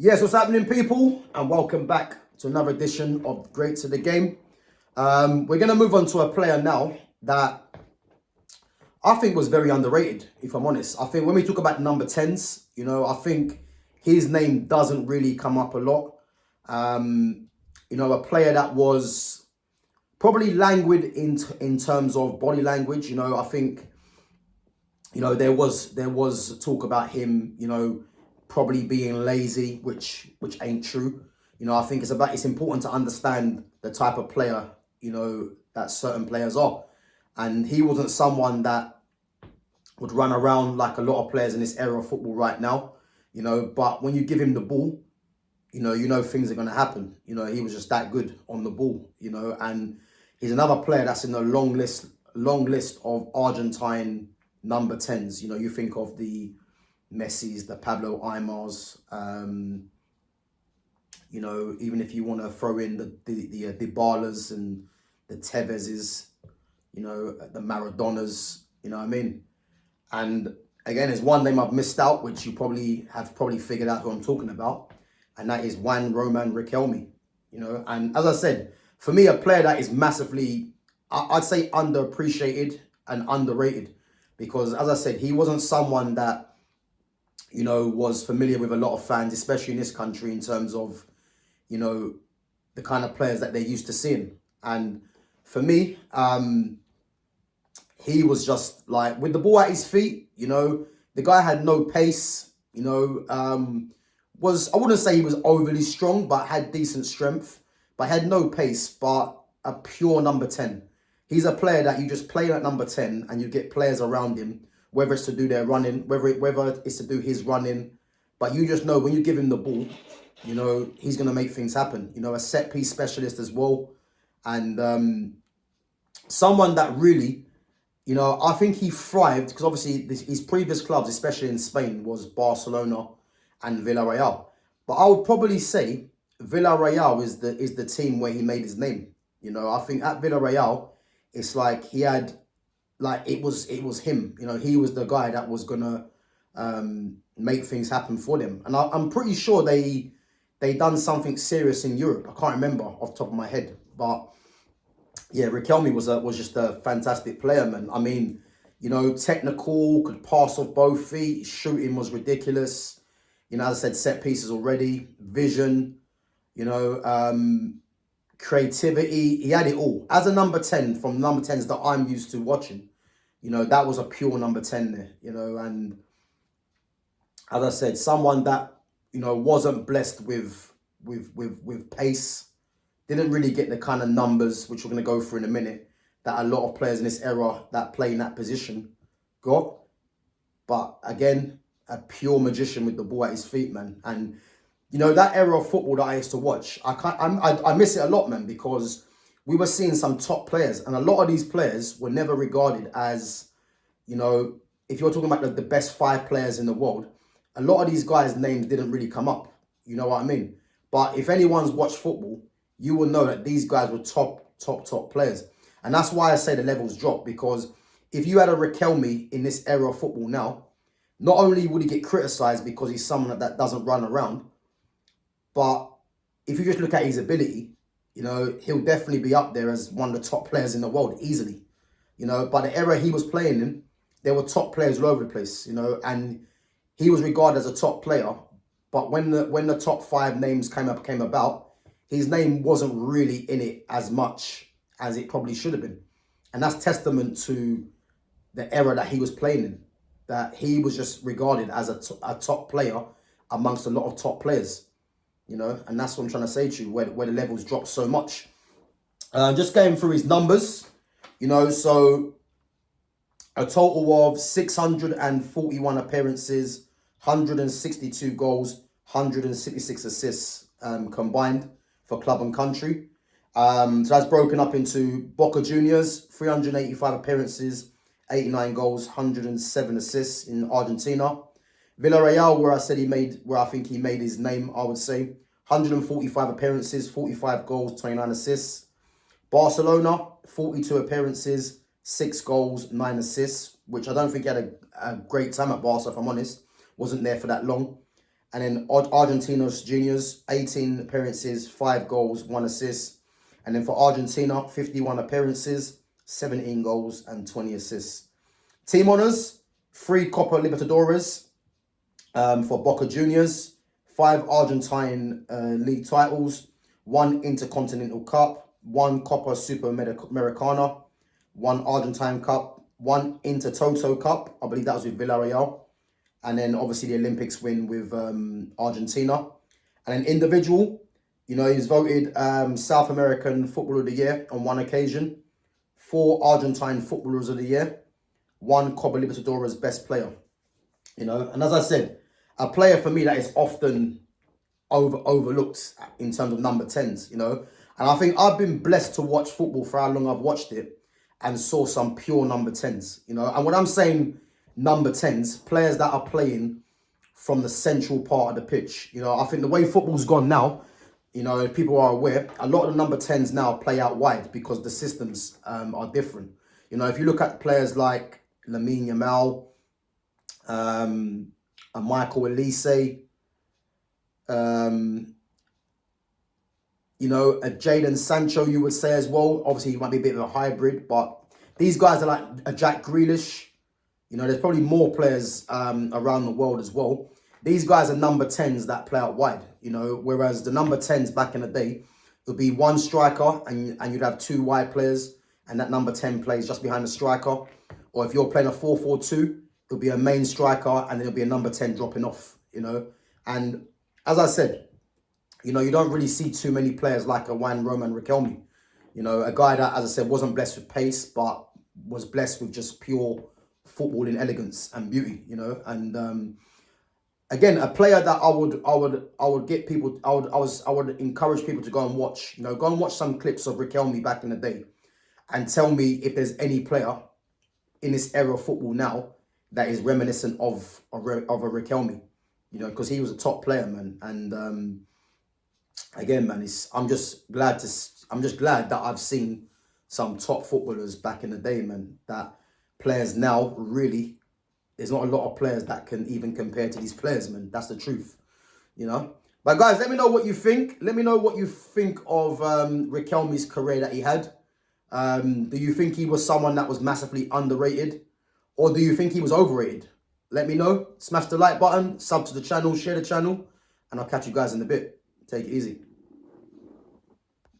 Yes, what's happening, people? And welcome back to another edition of Greats of the Game. We're going to move on to a player now that I think was very underrated, if I'm honest. I think when we talk about number 10s, I think his name doesn't really come up a lot. A player that was probably languid in terms of body language. I think, there was talk about him, probably being lazy, which ain't true. I think it's important to understand the type of player, that certain players are. And he wasn't someone that would run around like a lot of players in this era of football right now, but when you give him the ball, things are going to happen. He was just that good on the ball, and he's another player that's in the long list of Argentine number 10s. You think of the Messis, the Pablo Aymars, even if you want to throw in the Dybalas and the Tevezes, the Maradonas, you know what I mean? And again, there's one name I've missed out, which you probably figured out who I'm talking about, and that is Juan Roman Riquelme. And as I said, for me, a player that is massively, I'd say, underappreciated and underrated, because as I said, he wasn't someone that was familiar with a lot of fans, especially in this country, in terms of, the kind of players that they're used to seeing. And for me, he was just like, with the ball at his feet, the guy had no pace, I wouldn't say he was overly strong, but had decent strength, but had no pace, but a pure number 10. He's a player that you just play at number 10 and you get players around him, whether it's to do their running, whether it's to do his running. But you just know when you give him the ball, he's going to make things happen. A set piece specialist as well. And someone that really, I think he thrived, because obviously his previous clubs, especially in Spain, was Barcelona and Villarreal. But I would probably say Villarreal is the team where he made his name. I think at Villarreal, it's like he had, like, it was him. He was the guy that was gonna make things happen for them. And I'm pretty sure they done something serious in Europe. I can't remember off the top of my head, but yeah, Riquelme was just a fantastic player, man. I mean, technical, could pass off both feet, shooting was ridiculous. As I said, set pieces already, vision, creativity. He had it all. As a number 10, from number 10s that I'm used to watching, that was a pure number 10 there, and as I said, someone that, wasn't blessed with pace, didn't really get the kind of numbers, which we're going to go through in a minute, that a lot of players in this era that play in that position got. But again, a pure magician with the ball at his feet, man. And, that era of football that I used to watch, I miss it a lot, man, because we were seeing some top players, and a lot of these players were never regarded as, if you're talking about the best 5 players in the world, a lot of these guys' names didn't really come up. You know what I mean? But if anyone's watched football, you will know that these guys were top players. And that's why I say the levels drop, because if you had a Riquelme in this era of football now, not only would he get criticised because he's someone that doesn't run around, but if you just look at his ability, he'll definitely be up there as one of the top players in the world, easily. By the era he was playing in, there were top players all over the place, and he was regarded as a top player. But when the top 5 names came about, his name wasn't really in it as much as it probably should have been. And that's testament to the era that he was playing in, that he was just regarded as a top player amongst a lot of top players, and that's what I'm trying to say to you, where the levels dropped so much. Just going through his numbers, so a total of 641 appearances, 162 goals, 166 assists combined for club and country. So that's broken up into Boca Juniors, 385 appearances, 89 goals, 107 assists in Argentina. Villarreal, where I think he made his name, I would say, 145 appearances, 45 goals, 29 assists. Barcelona, 42 appearances, 6 goals, 9 assists, which I don't think he had a great time at Barca, if I'm honest. Wasn't there for that long. And then Argentina's juniors, 18 appearances, 5 goals, 1 assist. And then for Argentina, 51 appearances, 17 goals and 20 assists. Team honours, 3 Copa Libertadores for Boca Juniors, 5 Argentine league titles, 1 Intercontinental Cup, 1 Copa Sudamericana, 1 Argentine Cup, 1 Intertoto Cup, I believe that was with Villarreal, and then obviously the Olympics win with Argentina. And then individual, you know, he's voted South American Footballer of the Year on 1 occasion, 4 Argentine Footballers of the Year, 1 Copa Libertadores Best Player. You know, and as I said, a player for me that is often overlooked in terms of number 10s, you know. And I think I've been blessed to watch football for how long I've watched it and saw some pure number 10s, you know. And when I'm saying number 10s, players that are playing from the central part of the pitch. You know, I think the way football's gone now, you know, if people are aware, a lot of the number 10s now play out wide because the systems are different. You know, if you look at players like Lamine Yamal, Michael Elise, you know, a Jadon Sancho, you would say as well. Obviously, he might be a bit of a hybrid, but these guys are like a Jack Grealish. You know, there's probably more players around the world as well. These guys are number 10s that play out wide, you know, whereas the number 10s back in the day, it would be 1 striker and you'd have 2 wide players and that number 10 plays just behind the striker. Or if you're playing a 4-4-2, it'll be a main striker and then it'll be a number 10 dropping off, you know. And as I said, you know, you don't really see too many players like a Juan Roman Riquelme. You know, a guy that, as I said, wasn't blessed with pace, but was blessed with just pure footballing elegance and beauty, you know. And again, a player that I would get people, I would encourage people to go and watch, you know, go and watch some clips of Riquelme back in the day and tell me if there's any player in this era of football now that is reminiscent of a Riquelme, you know, because he was a top player, man. And again, man, I'm just glad that I've seen some top footballers back in the day, man. That players now, really, there's not a lot of players that can even compare to these players, man. That's the truth, you know. But guys, let me know what you think. Let me know what you think of Riquelme's career that he had. Do you think he was someone that was massively underrated? Or do you think he was overrated? Let me know. Smash the like button, sub to the channel, share the channel, and I'll catch you guys in a bit. Take it easy.